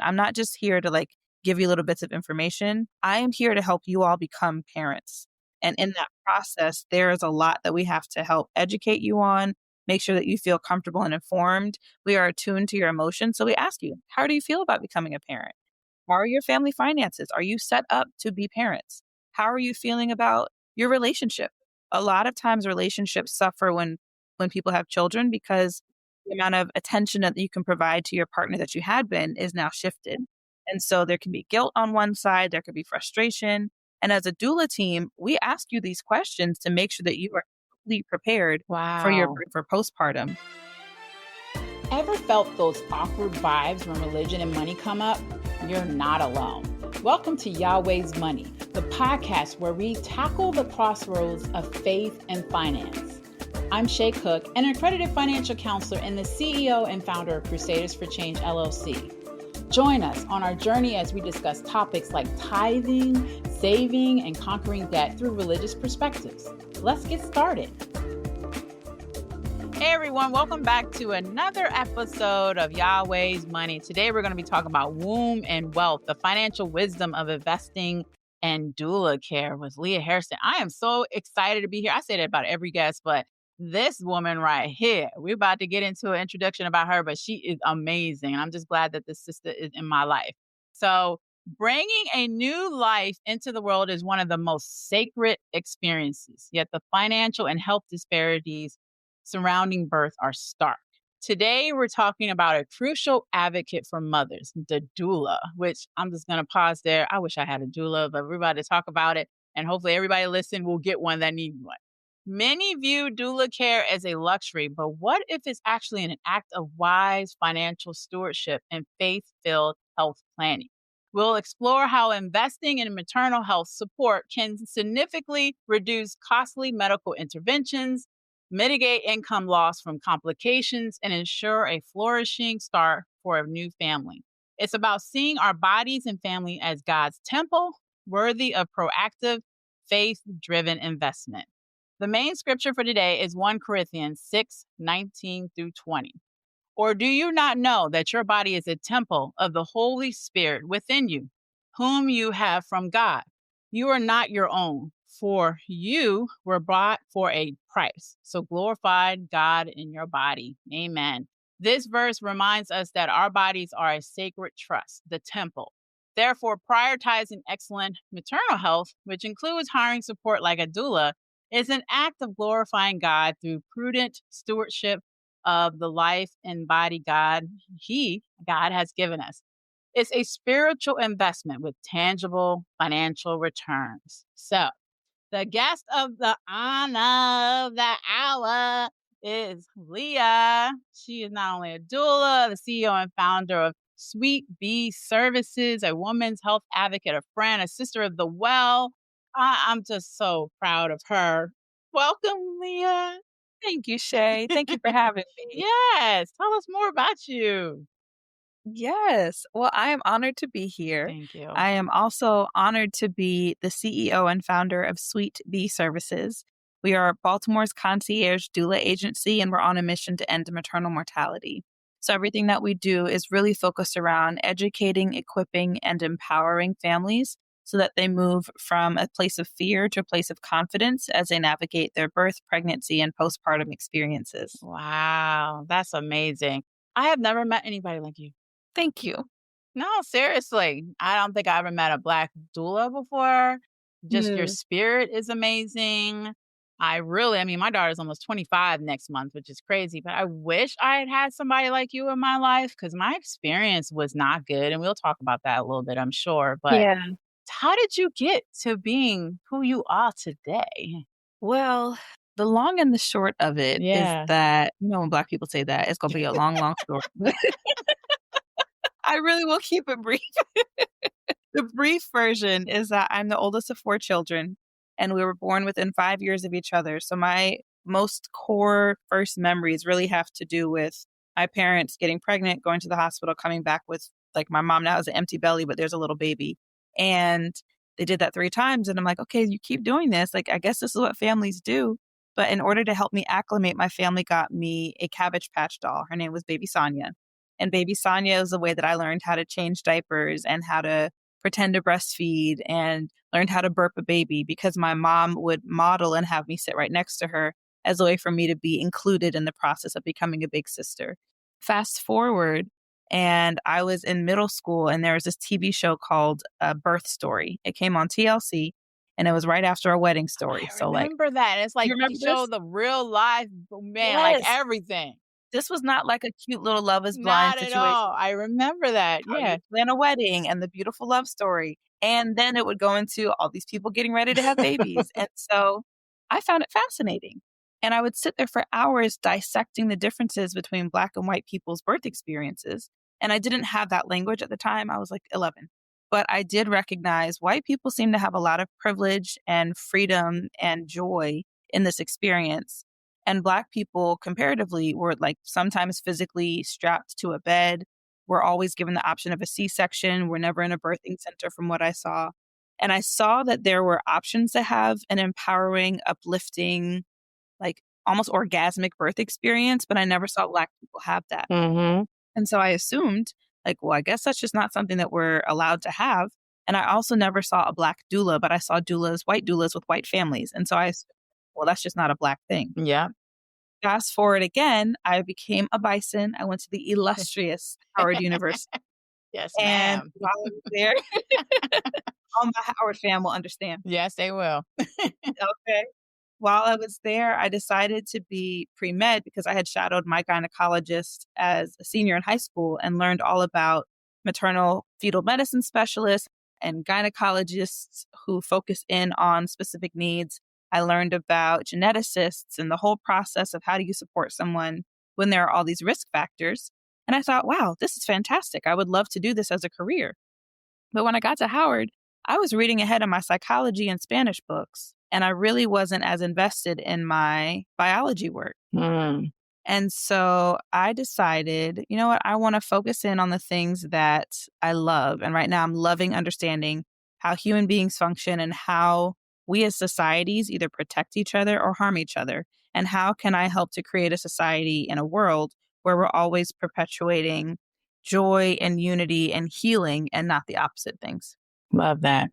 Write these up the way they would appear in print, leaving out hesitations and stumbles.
I'm not just here to like give you little bits of information. I am here to help you all become parents. And in that process, there is a lot that we have to help educate you on, make sure that you feel comfortable and informed. We are attuned to your emotions. So we ask you, how do you feel about becoming a parent? How are your family finances? Are you set up to be parents? How are you feeling about your relationship? A lot of times relationships suffer when people have children because the amount of attention that you can provide to your partner that you had been is now shifted. And so there can be guilt on one side, there could be frustration. And as a doula team, we ask you these questions to make sure that you are fully prepared for your Wow. for postpartum. Ever felt those awkward vibes when religion and money come up? You're not alone. Welcome to Yahweh's Money, the podcast where we tackle the crossroads of faith and finance. I'm Shay Cook, an accredited financial counselor and the CEO and founder of Crusaders for Change, LLC. Join us on our journey as we discuss topics like tithing, saving, and conquering debt through religious perspectives. Let's get started. Hey everyone, welcome back to another episode of Yahweh's Money. Today we're going to be talking about womb and wealth, the financial wisdom of investing and doula care with Leah Hairston. I am so excited to be here. I say that about every guest, but this woman right here, we're about to get into an introduction about her, but she is amazing. I'm just glad that this sister is in my life. So bringing a new life into the world is one of the most sacred experiences, yet the financial and health disparities surrounding birth are stark. Today, we're talking about a crucial advocate for mothers, the doula, which I'm just going to pause there. I wish I had a doula, but we're about to talk about it. And hopefully everybody listening will get one that needs one. Many view doula care as a luxury, but what if it's actually an act of wise financial stewardship and faith-filled health planning? We'll explore how investing in maternal health support can significantly reduce costly medical interventions, mitigate income loss from complications, and ensure a flourishing start for a new family. It's about seeing our bodies and family as God's temple, worthy of proactive, faith-driven investment. The main scripture for today is 1 Corinthians 6:19 through 20. Or do you not know that your body is a temple of the Holy Spirit within you, whom you have from God? You are not your own, for you were bought for a price. So glorify God in your body. Amen. This verse reminds us that our bodies are a sacred trust, the temple. Therefore, prioritizing excellent maternal health, which includes hiring support like a doula, is an act of glorifying God through prudent stewardship of the life and body God has given us. It's a spiritual investment with tangible financial returns. So, the guest of the honor of the hour is Leah. She is not only a doula, the CEO and founder of Sweet Bee Services, a woman's health advocate, a friend, a sister of the well. I'm just so proud of her. Welcome, Leah. Thank you, Shay. Thank you for having me. Yes. Tell us more about you. Yes. Well, I am honored to be here. Thank you. I am also honored to be the CEO and founder of Sweet Bee Services. We are Baltimore's concierge doula agency, and we're on a mission to end maternal mortality. So everything that we do is really focused around educating, equipping, and empowering families so that they move from a place of fear to a place of confidence as they navigate their birth, pregnancy, and postpartum experiences. Wow. That's amazing. I have never met anybody like you. Thank you. No, seriously. I don't think I ever met a Black doula before. Just your Mm. spirit is amazing. My daughter's almost 25 next month, which is crazy, but I wish I had had somebody like you in my life because my experience was not good. And we'll talk about that a little bit, I'm sure. But Yeah. how did you get to being who you are today? Well, the long and the short of it is Yeah. that, when Black people say that, it's going to be a long, long story. I really will keep it brief. The brief version is that I'm the oldest of 4 children, and we were born within 5 years of each other. So my most core first memories really have to do with my parents getting pregnant, going to the hospital, coming back with, like, my mom now has an empty belly, but there's a little baby. And they did that 3 times. And I'm like, okay, you keep doing this. Like, I guess this is what families do. But in order to help me acclimate, my family got me a Cabbage Patch doll. Her name was Baby Sonia. And baby Sonia is the way that I learned how to change diapers and how to pretend to breastfeed and learned how to burp a baby because my mom would model and have me sit right next to her as a way for me to be included in the process of becoming a big sister. Fast forward, and I was in middle school, and there was this TV show called Birth Story. It came on TLC, and it was right after A Wedding Story. I So, like, remember that. It's you like they remember show this? the real life man, like Yes. everything. This was not like a cute little Love is Blind Not at situation. all. I remember that. How you Yeah. plan a wedding and the beautiful love story. And then it would go into all these people getting ready to have babies. And so I found it fascinating. And I would sit there for hours dissecting the differences between Black and white people's birth experiences. And I didn't have that language at the time. I was like 11. But I did recognize white people seem to have a lot of privilege and freedom and joy in this experience. And Black people, comparatively, were like sometimes physically strapped to a bed. We're always given the option of a C-section. We're never in a birthing center, from what I saw. And I saw that there were options to have an empowering, uplifting, like almost orgasmic birth experience, but I never saw Black people have that. Mhm. And so I assumed, like, well, I guess that's just not something that we're allowed to have. And I also never saw a Black doula, but I saw doulas, white doulas with white families. And so I assumed, well, that's just not a Black thing. Yeah. Fast forward again, I became a bison. I went to the illustrious Howard University. Yes, And ma'am. while I was there, all my Howard fam will understand. Yes, they will. Okay. While I was there, I decided to be pre med because I had shadowed my gynecologist as a senior in high school and learned all about maternal fetal medicine specialists and gynecologists who focus in on specific needs. I learned about geneticists and the whole process of how do you support someone when there are all these risk factors. And I thought, wow, this is fantastic. I would love to do this as a career. But when I got to Howard, I was reading ahead of my psychology and Spanish books, and I really wasn't as invested in my biology work. Mm. And so I decided, you know what, I want to focus in on the things that I love. And right now I'm loving understanding how human beings function and how we as societies either protect each other or harm each other. And how can I help to create a society in a world where we're always perpetuating joy and unity and healing and not the opposite things? Love that.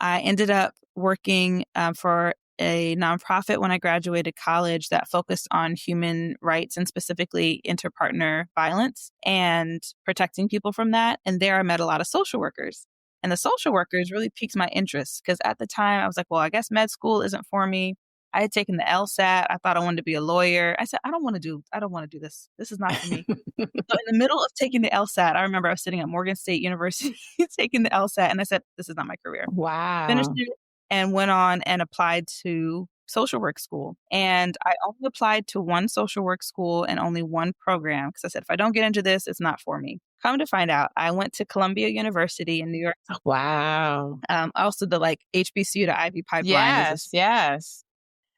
I ended up working for a nonprofit when I graduated college that focused on human rights and specifically interpartner violence and protecting people from that. And there I met a lot of social workers. And the social workers really piqued my interest because at the time I was like, well, I guess med school isn't for me. I had taken the LSAT. I thought I wanted to be a lawyer. I said, I don't want to do this. This is not for me. So in the middle of taking the LSAT, I remember I was sitting at Morgan State University taking the LSAT and I said, this is not my career. Finished Wow. it and went on and applied to social work school. And I only applied to one social work school and only one program because I said, if I don't get into this, it's not for me. Come to find out, I went to Columbia University in New York. Wow. Also the like HBCU to Ivy pipeline is Yes,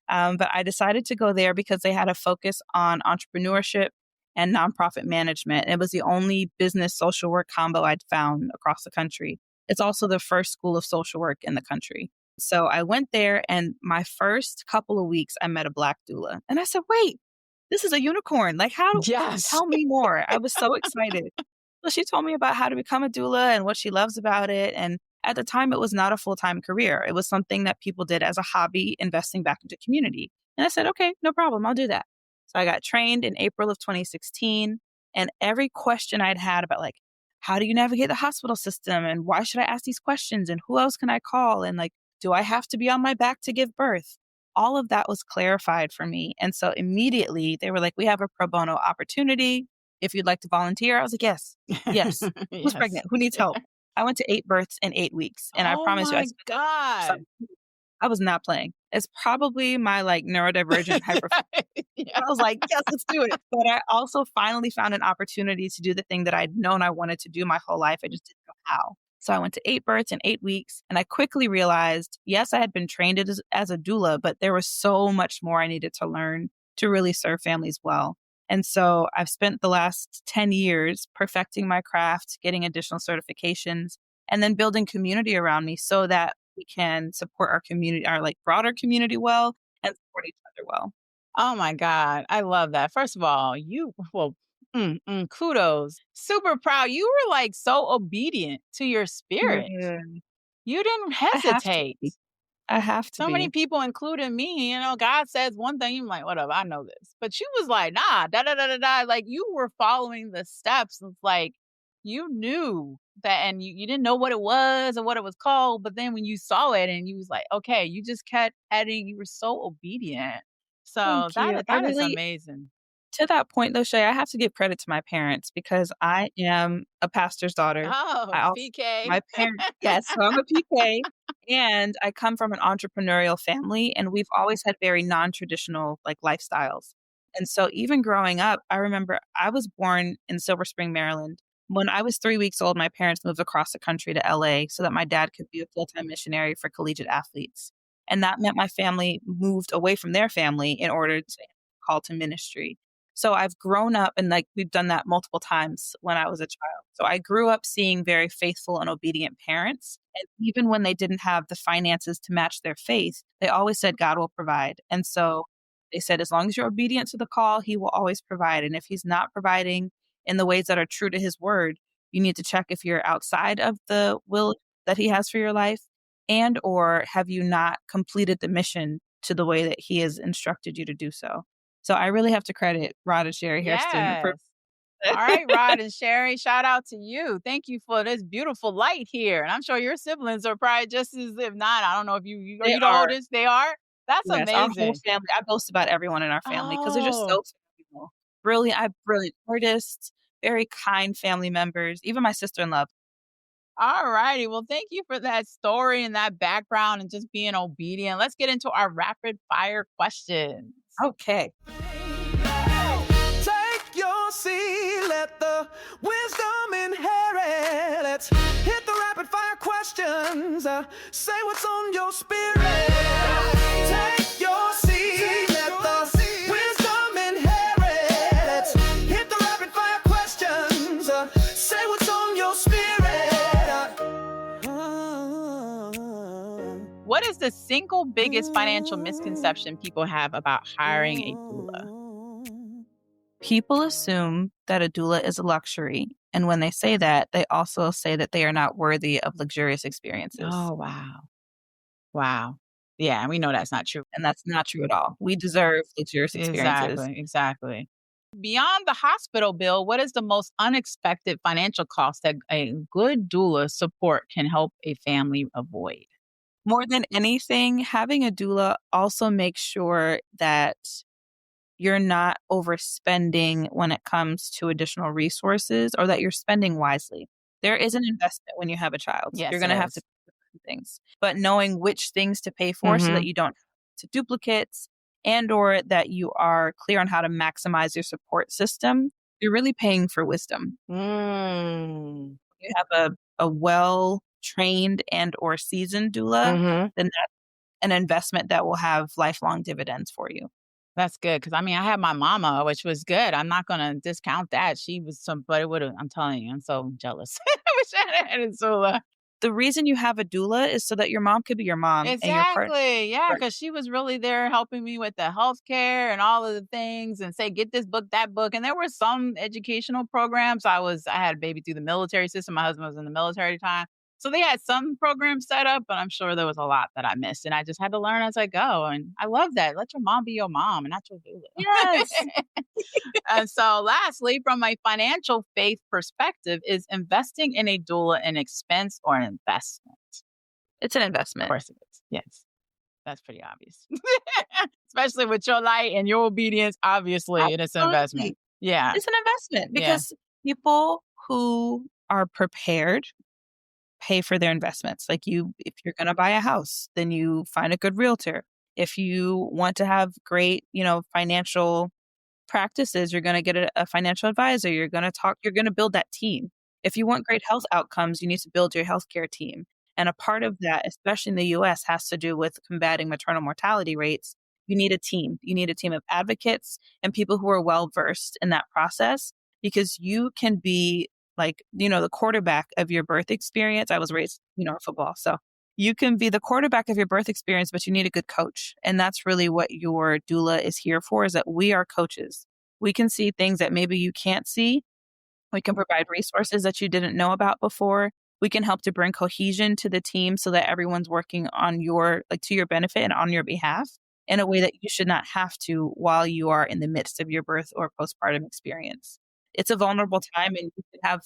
yes. but I decided to go there because they had a focus on entrepreneurship and nonprofit management. It was the only business social work combo I'd found across the country. It's also the first school of social work in the country. So I went there, and my first couple of weeks, I met a Black doula. And I said, wait, this is a unicorn. Like, Yes. tell me more. I was so excited. So she told me about how to become a doula and what she loves about it. And at the time, it was not a full time career. It was something that people did as a hobby, investing back into community. And I said, okay, no problem. I'll do that. So I got trained in April of 2016. And every question I'd had about, like, how do you navigate the hospital system? And why should I ask these questions? And who else can I call? And like, do I have to be on my back to give birth? All of that was clarified for me. And so immediately they were like, we have a pro bono opportunity. If you'd like to volunteer, I was like, yes, yes. Who's Yes. pregnant? Who needs help? I went to 8 births in 8 weeks. And I Oh promise you, my God. I was not playing. It's probably my like neurodivergent hyper. Yeah. I was like, yes, let's do it. But I also finally found an opportunity to do the thing that I'd known I wanted to do my whole life. I just didn't know how. So I went to 8 births in 8 weeks. And I quickly realized, yes, I had been trained as a doula, but there was so much more I needed to learn to really serve families well. And so I've spent the last 10 years perfecting my craft, getting additional certifications, and then building community around me so that we can support our community, our like broader community well and support each other well. Oh my God. I love that. First of all, well, Kudos. Super proud. You were like so obedient to your spirit. Yeah. You didn't I have to hesitate. be. I have to So many be. people, including me, God says one thing, you're like, whatever, I know this. But she was like, nah, da da da da da. Like you were following the steps. It's like you knew that, and you didn't know what it was or what it was called. But then when you saw it and you was like, okay, you just kept heading, you were so obedient. So Thank you. I that is really amazing. To that point though, Shay, I have to give credit to my parents because I am a pastor's daughter. Oh, I also PK. my parents yes, so I'm a PK, and I come from an entrepreneurial family, and we've always had very non-traditional, like, lifestyles. And so even growing up, I remember I was born in Silver Spring, Maryland. When I was 3 weeks old, my parents moved across the country to LA so that my dad could be a full-time missionary for collegiate athletes. And that meant my family moved away from their family in order to call to ministry. So I've grown up and, like, we've done that multiple times when I was a child. So I grew up seeing very faithful and obedient parents, and even when they didn't have the finances to match their faith, they always said, "God will provide." And so they said, "As long as you're obedient to the call, he will always provide, and if he's not providing in the ways that are true to his word, you need to check if you're outside of the will that he has for your life, and or have you not completed the mission to the way that he has instructed you to do so." So I really have to credit Rod and Sherry Hairston for Yes. All right, Rod and Sherry, shout out to you. Thank you for this beautiful light here. And I'm sure your siblings are probably just as, if not, I don't know if you are They you the are. oldest? They are? That's Yes, our whole amazing. family. I boast about everyone in our family because 'cause they're just Oh, so phenomenal. Brilliant I have brilliant artists, very kind family members, even my sister-in-law. all righty. Well, thank you for that story and that background and just being obedient. Let's get into our rapid fire questions. Okay. Take your seat, let the wisdom inherit. Let's hit the rapid fire questions. Say what's on your spirit. Take your seat, let the wisdom inherit. Let's hit the rapid fire questions. Say what's on your spirit. What is the single biggest financial misconception people have about hiring a doula? People assume that a doula is a luxury, and when they say that, they also say that they are not worthy of luxurious experiences, Oh, wow. Wow. Yeah, and we know that's not true. and that's not true at all. We deserve luxurious experiences. Exactly, exactly. Beyond the hospital bill, what is the most unexpected financial cost that a good doula support can help a family avoid? More than anything, having a doula also makes sure that you're not overspending when it comes to additional resources or that you're spending wisely. There is an investment when you have a child. You're Yes, it going to have to is. pay for things, but knowing which things to pay for so that Mhm. you don't have to duplicates and or that you are clear on how to maximize your support system, you're really paying for wisdom. Mm. You have a well-trained and or seasoned doula, Mhm. then that's an investment that will have lifelong dividends for you. That's good because I mean, I had my mama, which was good. I'm not gonna discount that. She was some but it would've I'm telling you, I'm so jealous. I wish I had a doula. The reason you have a doula is so that your mom could be your mom and your partner. Exactly. Yeah, because she was really there helping me with the healthcare and all of the things and say, get this book, that book. And there were some educational programs. I had a baby through the military system. My husband was in the military at the time. So they had some programs set up, but I'm sure there was a lot that I missed. And I just had to learn as I go. And I love that. Let your mom be your mom and not your Yes. doula. And so lastly, from a financial faith perspective, is investing in a doula an expense or an investment? It's an Of investment. course it is. Yes. That's pretty obvious. Especially with your light and your obedience, obviously, it is an investment. Absolutely. Yeah. It's an investment Yeah. because people who are prepared pay for their investments. Like if you're going to buy a house, then you find a good realtor. If you want to have great, financial practices, you're going to get a financial advisor. You're going to build that team. If you want great health outcomes, you need to build your healthcare team. And a part of that, especially in the US, has to do with combating maternal mortality rates. You need a team. You need a team of advocates and people who are well versed in that process because you can be like, the quarterback of your birth experience. I was raised, in football. So you can be the quarterback of your birth experience, but you need a good coach. And that's really what your doula is here for, is that we are coaches. We can see things that maybe you can't see. We can provide resources that you didn't know about before. We can help to bring cohesion to the team so that everyone's working on your, like, to your benefit and on your behalf in a way that you should not have to while you are in the midst of your birth or postpartum experience. It's a vulnerable time, and you should have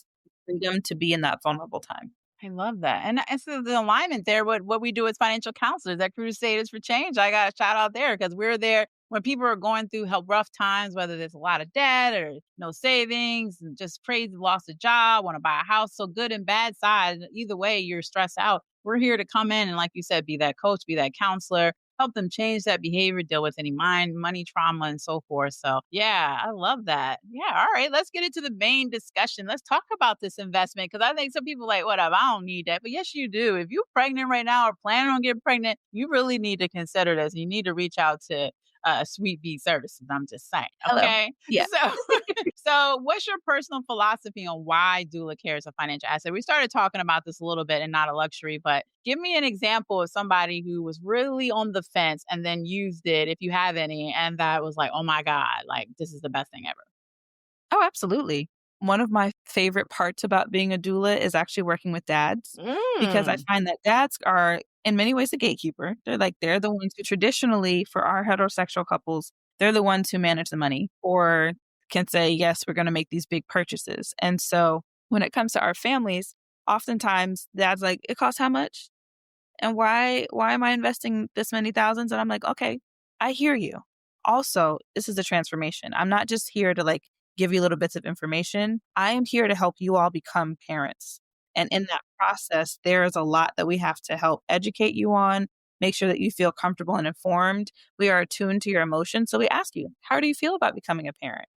freedom to be in that vulnerable time. I love that. And so the alignment there, what we do as financial counselors at Crusaders for Change, I got a shout out there because we're there when people are going through rough times, whether there's a lot of debt or no savings, and just crazy, lost a job, want to buy a house. So good and bad side, either way, you're stressed out. We're here to come in and, like you said, be that coach, be that counselor, help them change that behavior, deal with any money trauma, and so forth. So, yeah, I love that. Yeah, all right, let's get into the main discussion. Let's talk about this investment because I think some people are like, whatever, I don't need that. But yes, you do. If you're pregnant right now or planning on getting pregnant, you really need to consider this. You need to reach out to Sweet Bee Services. I'm just saying. Hello. Okay. Yeah. So, so what's your personal philosophy on why doula care is a financial asset? We started talking about this a little bit and not a luxury, but give me an example of somebody who was really on the fence and then used it, if you have any, and that was like, oh my God, like this is the best thing ever. Oh, absolutely. One of my favorite parts about being a doula is actually working with dads because I Mm. find that dads are in many ways the gatekeeper. They're the ones who traditionally, for our heterosexual couples, they're the ones who manage the money or can say, yes, we're going to make these big purchases. And so when it comes to our families, oftentimes dad's like, it costs how much? And why am I investing this many thousands? And I'm like, okay, I hear you. Also, this is a transformation. I'm not just here to like give you little bits of information. I am here to help you all become parents. And in that process, there is a lot that we have to help educate you on, make sure that you feel comfortable and informed. We are attuned to your emotions. So we ask you, how do you feel about becoming a parent?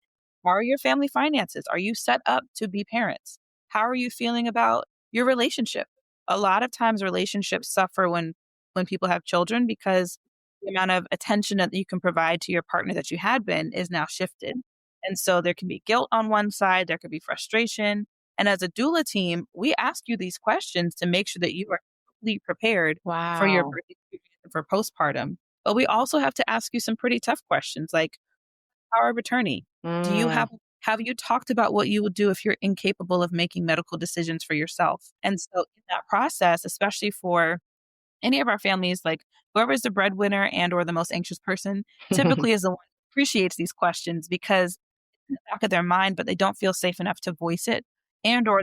How are your family finances? Are you set up to be parents? How are you feeling about your relationship? A lot of times relationships suffer when people have children because the amount of attention that you can provide to your partner that you had been is now shifted. And so there can be guilt on one side, there could be frustration. And as a doula team, we ask you these questions to make sure that you are fully prepared for your Wow. birth experience and for postpartum. But we also have to ask you some pretty tough questions like power of attorney. Do you Mm. have you talked about what you would do if you're incapable of making medical decisions for yourself? And so in that process, especially for any of our families, like whoever is the breadwinner and or the most anxious person, typically is the one who appreciates these questions because it's in the back of their mind, but they don't feel safe enough to voice it and or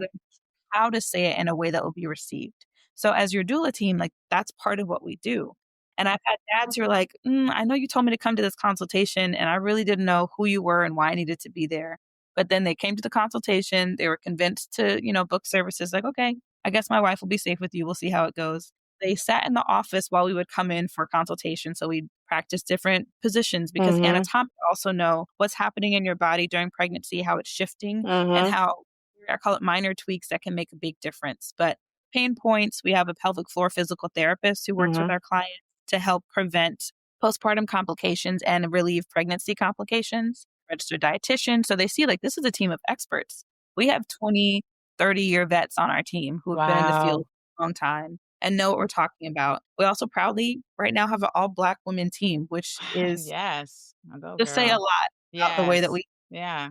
how to say it in a way that will be received. So as your doula team, like that's part of what we do. And I've had dads who are like, I know you told me to come to this consultation and I really didn't know who you were and why I needed to be there. But then they came to the consultation. They were convinced to, book services like, okay, I guess my wife will be safe with you. We'll see how it goes. They sat in the office while we would come in for consultation. So we'd practice different positions because Mhm. anatomists also know what's happening in your body during pregnancy, how it's shifting, and Mhm. how I call it minor tweaks that can make a big difference. But pain points, we have a pelvic floor physical therapist who works with Mhm. our clients to help prevent postpartum complications and relieve pregnancy complications, registered dietitian. So they see like this is a team of experts. We have 20, 30-year vets on our team who have been in the field Wow. for a long time and know what we're talking about. We also proudly right now have an all Black women team, which is Yes. I'll go, to say a girl. lot about the way that Yes. we Yeah.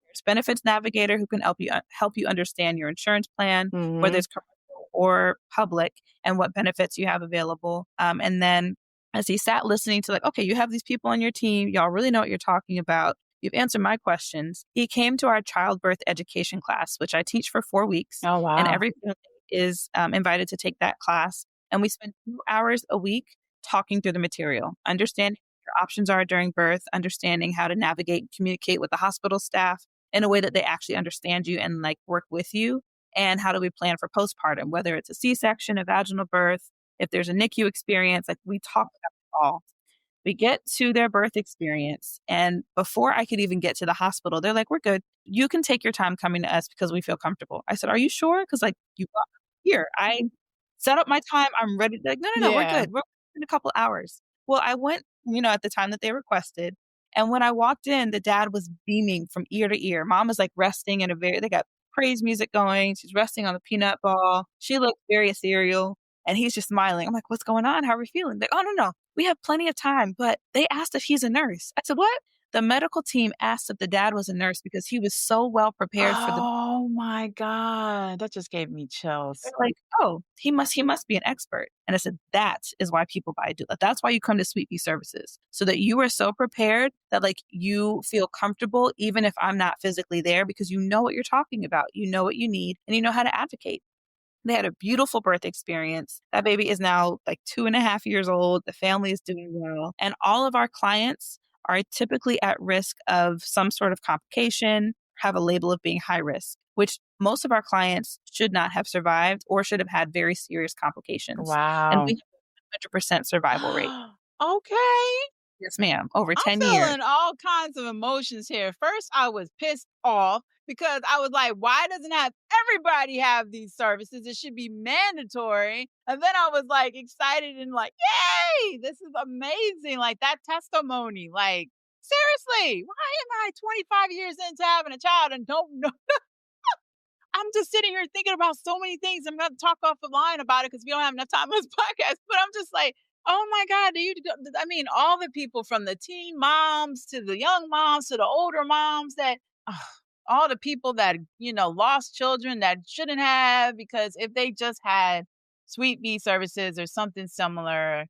there's benefits navigator who can help you understand your insurance plan, whether Mhm. it's commercial or public, and what benefits you have available. And then as he sat listening to like, okay, you have these people on your team, y'all really know what you're talking about. You've answered my questions. He came to our childbirth education class, which I teach for 4 weeks, Oh, and wow. every family is invited to take that class. And we spend 2 hours a week talking through the material, understanding what your options are during birth, understanding how to navigate and communicate with the hospital staff in a way that they actually understand you and like work with you. And how do we plan for postpartum, whether it's a C-section, a vaginal birth, if there's a NICU experience, like we talk about it all. We get to their birth experience. And before I could even get to the hospital, they're like, we're good. You can take your time coming to us because we feel comfortable. I said, are you sure? Because like you got here. I set up my time. I'm ready. They're like, no, we're Yeah. good. We're in a couple hours. Well, I went, at the time that they requested. And when I walked in, the dad was beaming from ear to ear. Mom was like resting in they got praise music going. She's resting on the peanut ball. She looked very ethereal. And he's just smiling. I'm like, what's going on? How are we feeling? Like, oh, no. We have plenty of time, but they asked if he's a nurse. I said, what? The medical team asked if the dad was a nurse because he was so well prepared for the Oh my God. That just gave me they're chills. like, "Oh, he must be an expert." And I said, "That is why people buy doula. That's why you come to Sweet Pea Services, so that you are so prepared that, like, you feel comfortable even if I'm not physically there because you know what you're talking about. You know what you need, and you know how to advocate." They had a beautiful birth experience. That baby is now, like, 2.5 years old. The family is doing well, and all of our clients are typically at risk of some sort of complication, have a label of being high risk, which most of our clients should not have survived or should have had very serious complications, and we Wow. have a 100% survival rate. Okay. Yes, ma'am, over I'm 10 years. feeling all kinds of emotions here. First, I was pissed off because I was like, why doesn't have everybody have these services? It should be mandatory. And then I was like excited and like, yay, this is amazing. Like that testimony. Like, seriously, why am I 25 years into having a child and don't know? I'm just sitting here thinking about so many things. I'm going to talk off the line about it because we don't have enough time on this podcast. But I'm just like, oh my God, I mean, all the people from the teen moms to the young moms to the older moms that, ugh, all the people that, lost children that shouldn't have because if they just had sweet bee services or something similar,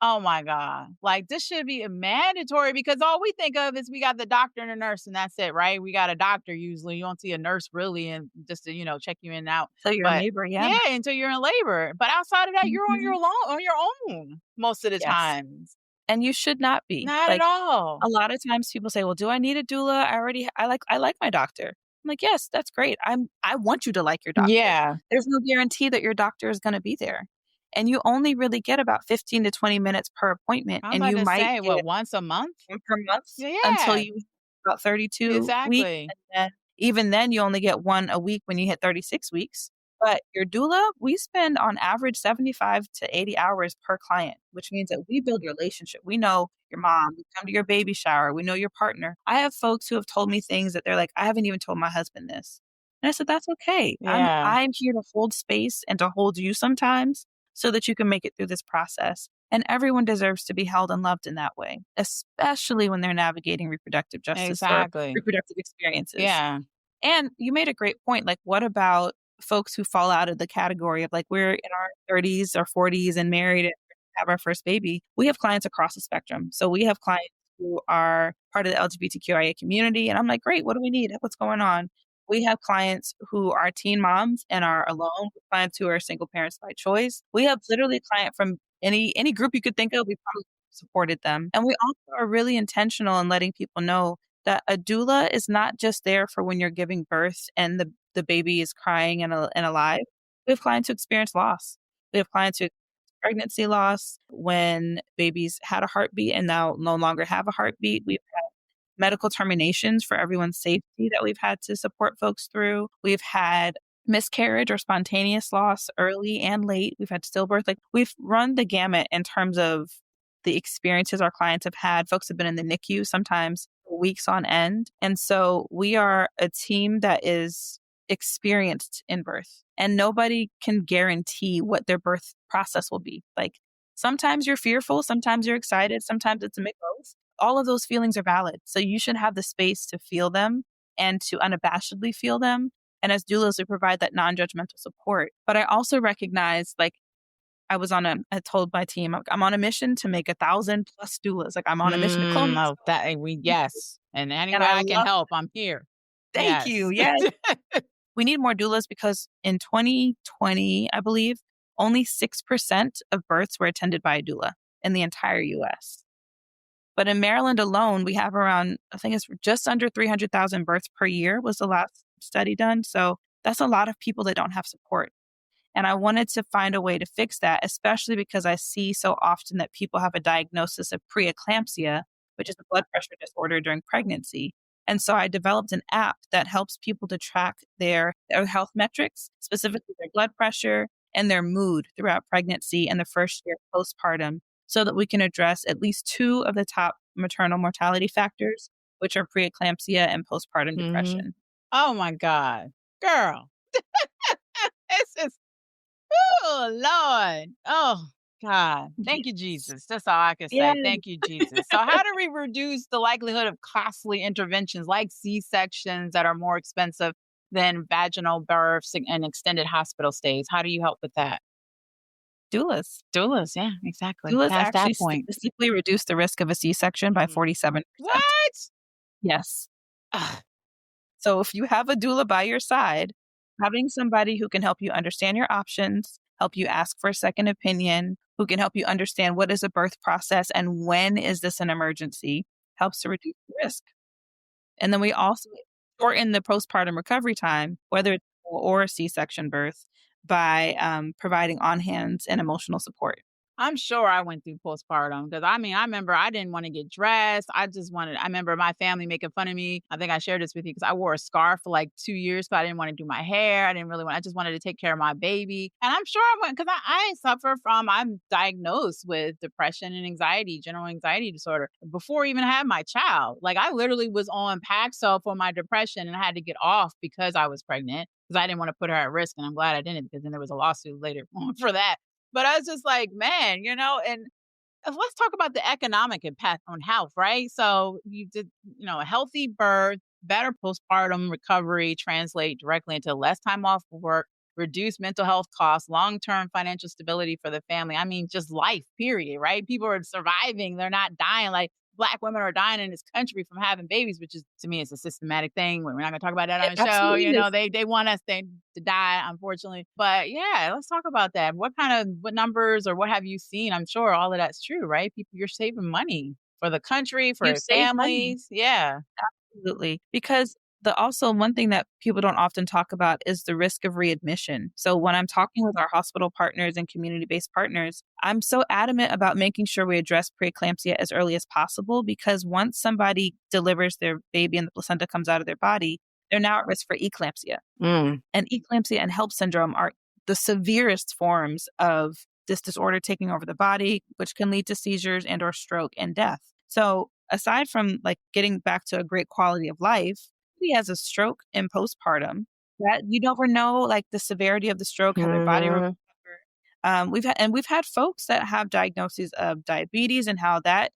oh my God. Like this should be a mandatory because all we think of is we got the doctor and a nurse and that's it, right? We got a doctor usually. You don't see a nurse really and just to, check you in and out. So you're in But labor, yeah. yeah, until you're in labor. But outside of that, you're Mhm. on your own most of the Yes, times. and you should not be. Not at Like, all. a lot of times people say, "Well, do I need a doula? I like my doctor." I'm like, "Yes, that's great. I want you to like your doctor." Yeah. There's no guarantee that your doctor is gonna be there, and you only really get about 15 to 20 minutes per appointment, I'm and about you to might say, get what, once a month? 1 per month until Yeah, you hit about 32 weeks, exactly. and then even then, you only get 1 a week when you hit 36 weeks. But your doula, we spend on average 75 to 80 hours per client, which means that we build a relationship. We know your mom, we come to your baby shower, we know your partner. I have folks who have told me things that they're like, "I haven't even told my husband this." And I said, "That's okay. Yeah, I'm here to hold space and to hold you sometimes so that you can make it through this process." And everyone deserves to be held and loved in that way, especially when they're navigating reproductive justice or exactly. reproductive experiences. Yeah. And you made a great point. Like, what about folks who fall out of the category of like we're in our 30s or 40s and married and have our first baby? We have clients across the spectrum. So we have clients who are part of the LGBTQIA community. And I'm like, great, what do we need? What's going on? We have clients who are teen moms and are alone, clients who are single parents by choice. We have literally a client from any group you could think of, we probably supported them. And we also are really intentional in letting people know that a doula is not just there for when you're giving birth and the baby is crying and alive. We have clients who experience loss. We have clients who experience pregnancy loss when babies had a heartbeat and now no longer have a heartbeat. We've had medical terminations for everyone's safety that we've had to support folks through. We've had miscarriage or spontaneous loss early and late. We've had stillbirth. Like we've run the gamut in terms of the experiences our clients have had. Folks have been in the NICU sometimes weeks on end. And so we are a team that is experienced in birth and nobody can guarantee what their birth process will be. Like sometimes you're fearful, sometimes you're excited, sometimes it's a mix of both. All of those feelings are valid. So you should have the space to feel them and to unabashedly feel them. And as doulas, we provide that non-judgmental support. But I also recognize, like, I told my team, I'm on a mission to make 1,000 plus doulas. Like, I'm on a mission to clone Oh, myself. yes. And any And way I I can love, help, I'm here. thank you. Yes. Yes. We need more doulas because in 2020, I believe, only 6% of births were attended by a doula in the entire US. But in Maryland alone, we have around, I think it's just under 300,000 births per year was the last study done. So that's a lot of people that don't have support. And I wanted to find a way to fix that, especially because I see so often that people have a diagnosis of preeclampsia, which is a blood pressure disorder during pregnancy. And so I developed an app that helps people to track their health metrics, specifically their blood pressure and their mood throughout pregnancy and the first year postpartum, so that we can address at least two of the top maternal mortality factors, which are preeclampsia and postpartum hmm depression. Oh my God. Girl. It's just, oh Lord. Oh. God, thank you, Yes. Jesus. That's all I can Yes. say. Thank you, Jesus. So, how do we reduce the likelihood of costly interventions like C sections that are more expensive than vaginal births and extended hospital stays? How do you help with that? Doulas. Doulas, yeah, exactly. Doulas Past actually that point. statistically reduce the risk of a C-section by Mhm. 47%. What? Yes. Ugh, So if you have a doula by your side, having somebody who can help you understand your options, help you ask for a second opinion, who can help you understand what is a birth process and when is this an emergency, helps to reduce the risk. And then we also shorten the postpartum recovery time, whether it's or a C-section birth, by providing on hands and emotional support. I'm sure I went through postpartum because I mean, I remember I didn't want to get dressed. I remember my family making fun of me. I think I shared this with you because I wore a scarf for like 2 years because I didn't want to do my hair. I just wanted to take care of my baby. And I'm sure I went because I'm diagnosed with depression and anxiety, general anxiety disorder before I even had my child. Like I literally was on Paxil for my depression and I had to get off because I was pregnant because I didn't want to put her at risk. And I'm glad I didn't because then there was a lawsuit later on for that. But I was just like, man, and let's talk about the economic impact on health, right? So you did, a healthy birth, better postpartum recovery translate directly into less time off work, reduce mental health costs, long-term financial stability for the family. I mean, just life, period, right? People are surviving. They're not dying like Black women are dying in this country from having babies, which is to me, it's a systematic thing. We're not gonna talk about that on It the show. absolutely is. They want us to die, unfortunately. But yeah, let's talk about that. What numbers or what have you seen? I'm sure all of that's true, right? People, you're saving money for the country, You for save money. families. Yeah. Absolutely. Because the also one thing that people don't often talk about is the risk of readmission. So when I'm talking with our hospital partners and community-based partners, I'm so adamant about making sure we address preeclampsia as early as possible because once somebody delivers their baby and the placenta comes out of their body, they're now at risk for eclampsia. Mm. And eclampsia and HELLP syndrome are the severest forms of this disorder taking over the body, which can lead to seizures and or stroke and death. So aside from like getting back to a great quality of life, he has a stroke in postpartum that you never know like the severity of the stroke, how their body recover. Mhm. We've had folks that have diagnoses of diabetes and how that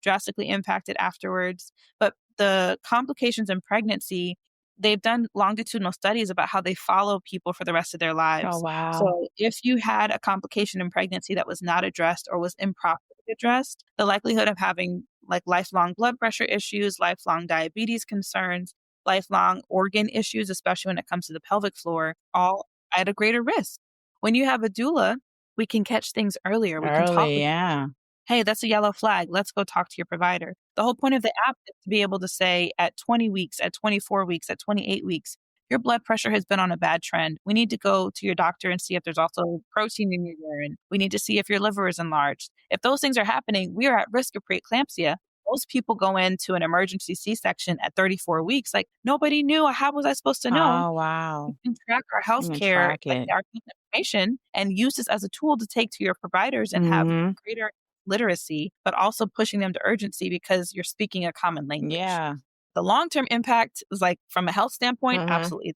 drastically impacted afterwards. But the complications in pregnancy, they've done longitudinal studies about how they follow people for the rest of their Oh, lives. wow. So if you had a complication in pregnancy that was not addressed or was improperly addressed, the likelihood of having like lifelong blood pressure issues, lifelong diabetes concerns, lifelong organ issues, especially when it comes to the pelvic floor, all at a greater risk. When you have a doula, we can catch things earlier. We can talk Early, with yeah. hey, that's a yellow flag. Let's go talk to your provider. The whole point of the app is to be able to say at 20 weeks, at 24 weeks, at 28 weeks, your blood pressure has been on a bad trend. We need to go to your doctor and see if there's also protein in your urine. We need to see if your liver is enlarged. If those things are happening, we are at risk of preeclampsia. Most people go into an emergency C-section at 34 weeks. Like nobody knew. How was I supposed to know? Oh, You wow. can track our You can healthcare, track like it. our information, and use this as a tool to take to your providers and have Mhm. greater literacy, but also pushing them to urgency because you're speaking a common language. Yeah. The long-term impact is like from a health standpoint, Mhm. absolutely.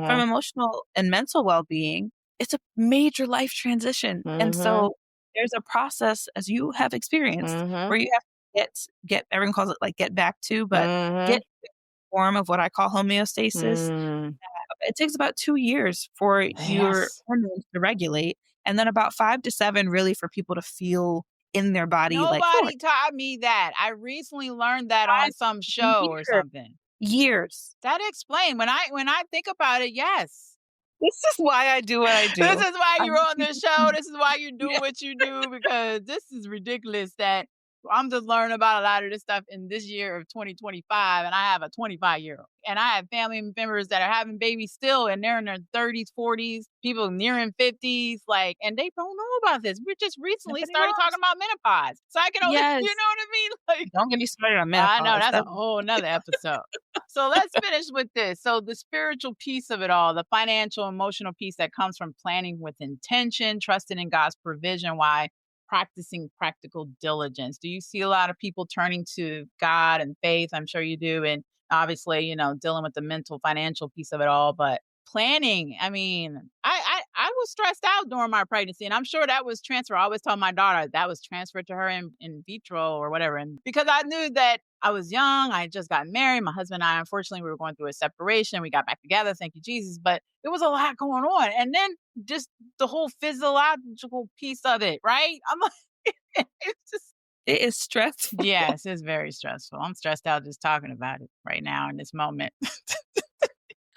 From Mhm. emotional and mental well-being, it's a major life transition. And Mhm. so there's a process as you have experienced Mhm. where you have to get everyone calls it like get back to, but get Mhm. the form of what I call homeostasis. Mm. It takes about 2 years for your Yes. hormones to regulate, and then about 5 to 7 really for people to feel in their body like, "Oh, Nobody taught me that. I recently learned that 5 on some to 7 show or years." something. Years. That explain when I think about it, yes. This is why I do what I This do. is why I you're want on this people show. to This is why you do yeah. what you do because this is ridiculous that I'm just learning about a lot of this stuff in this year of 2025 and I have a 25-year-old. And I have family members that are having babies still and they're in their 30s, 40s, people nearing 50s like and they don't know about this. We just recently Nobody started talking knows. about menopause. So I can only, you Yes. know what I mean? Like Don't get me started on I know menopause. that's a That's whole nother episode. So let's finish with this. So the spiritual piece of it all, the financial, emotional piece that comes from planning with intention, trusting in God's provision, why practicing practical diligence. Do you see a lot of people turning to God and faith? I'm sure you do. And obviously, dealing with the mental, financial piece of it all, but planning. I mean, I was stressed out during my pregnancy, and I'm sure that was transferred. I always tell my daughter that was transferred to her in vitro or whatever. And because I knew that I was young, I had just got married. My husband and I, unfortunately, we were going through a separation. We got back together, thank you, Jesus. But there was a lot going on. And then just the whole physiological piece of it, right? I'm like, it's just, It is stressful. yes, it's very stressful. I'm stressed out just talking about it right now in this moment.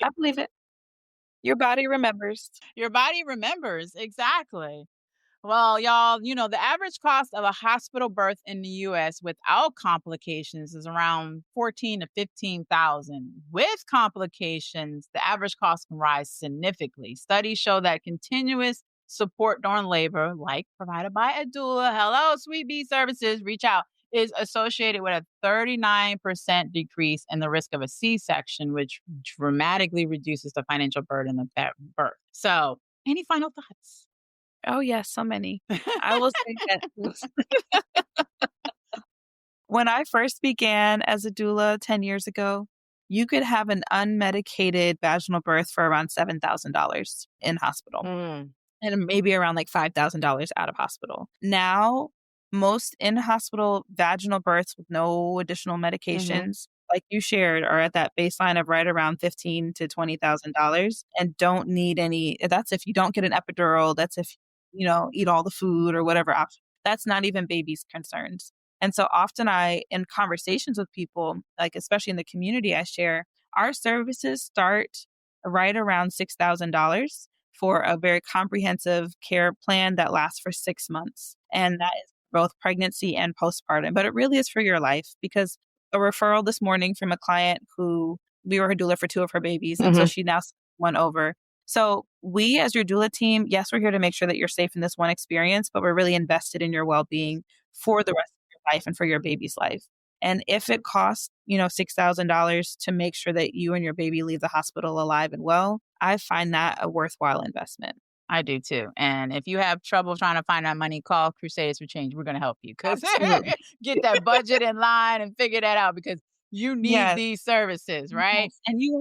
I believe it. Your body remembers. Your body remembers. Exactly. Well, y'all, the average cost of a hospital birth in the US without complications is around 14 to 15,000. With complications, the average cost can rise significantly. Studies show that continuous support during labor, like provided by a doula, hello, Sweet Bee Services, reach out, is associated with a 39% decrease in the risk of a C-section, which dramatically reduces the financial burden of that birth. So, any final thoughts? Oh, yes, so many. I will say that when I first began as a doula 10 years ago, you could have an unmedicated vaginal birth for around $7,000 in hospital and maybe around like $5,000 out of hospital. Now, most in-hospital vaginal births with no additional medications, like you shared, are at that baseline of right around $15,000 to $20,000 and don't need any. That's if you don't get an epidural. That's if eat all the food or whatever option. That's not even baby's concerns. And so often in conversations with people, like especially in the community I share, our services start right around $6,000 for a very comprehensive care plan that lasts for 6 months. And that is both pregnancy and postpartum. But it really is for your life, because a referral this morning from a client who we were her doula for 2 of her babies. And so she now sent one over. So we, as your doula team, yes, we're here to make sure that you're safe in this one experience, but we're really invested in your well-being for the rest of your life and for your baby's life. And if it costs, $6,000 to make sure that you and your baby leave the hospital alive and well, I find that a worthwhile investment. I do too. And if you have trouble trying to find that money, call Crusaders for Change. We're going to help you, because get that budget in line and figure that out, because you need these services, right? Yes. And you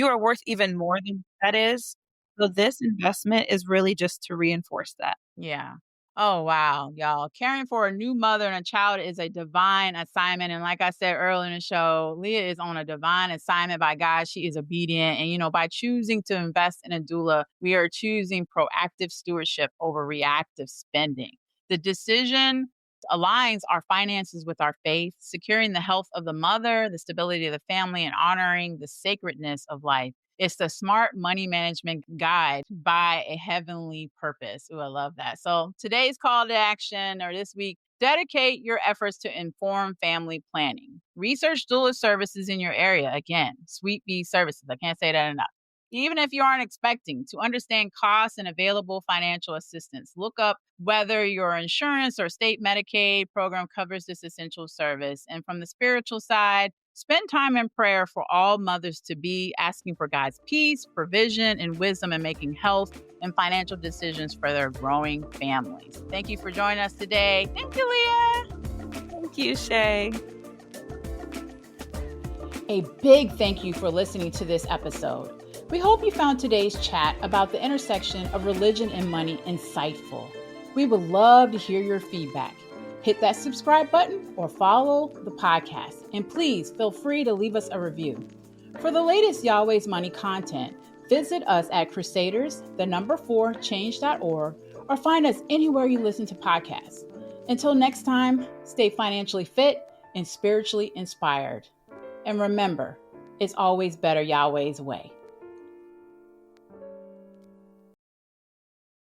are worth even more than that is. So this investment is really just to reinforce that. Yeah. Oh, wow, y'all. Caring for a new mother and a child is a divine assignment. And like I said earlier in the show, Leah is on a divine assignment by God. She is obedient. And, by choosing to invest in a doula, we are choosing proactive stewardship over reactive spending. The decision aligns our finances with our faith, securing the health of the mother, the stability of the family, and honoring the sacredness of life. It's the smart money management guide by a heavenly purpose. Ooh, I love that. So today's call to action, or this week, dedicate your efforts to inform family planning. Research doula services in your area. Again, Sweet Bee Services. I can't say that enough. Even if you aren't expecting to understand costs and available financial assistance, look up whether your insurance or state Medicaid program covers this essential service. And from the spiritual side, spend time in prayer for all mothers to be, asking for God's peace, provision, and wisdom in making health and financial decisions for their growing families. Thank you for joining us today. Thank you, Leah. Thank you, Shay. A big thank you for listening to this episode. We hope you found today's chat about the intersection of religion and money insightful. We would love to hear your feedback. Hit that subscribe button or follow the podcast. And please feel free to leave us a review. For the latest Yahweh's Money content, visit us at crusaders4change.org or find us anywhere you listen to podcasts. Until next time, stay financially fit and spiritually inspired. And remember, it's always better Yahweh's way.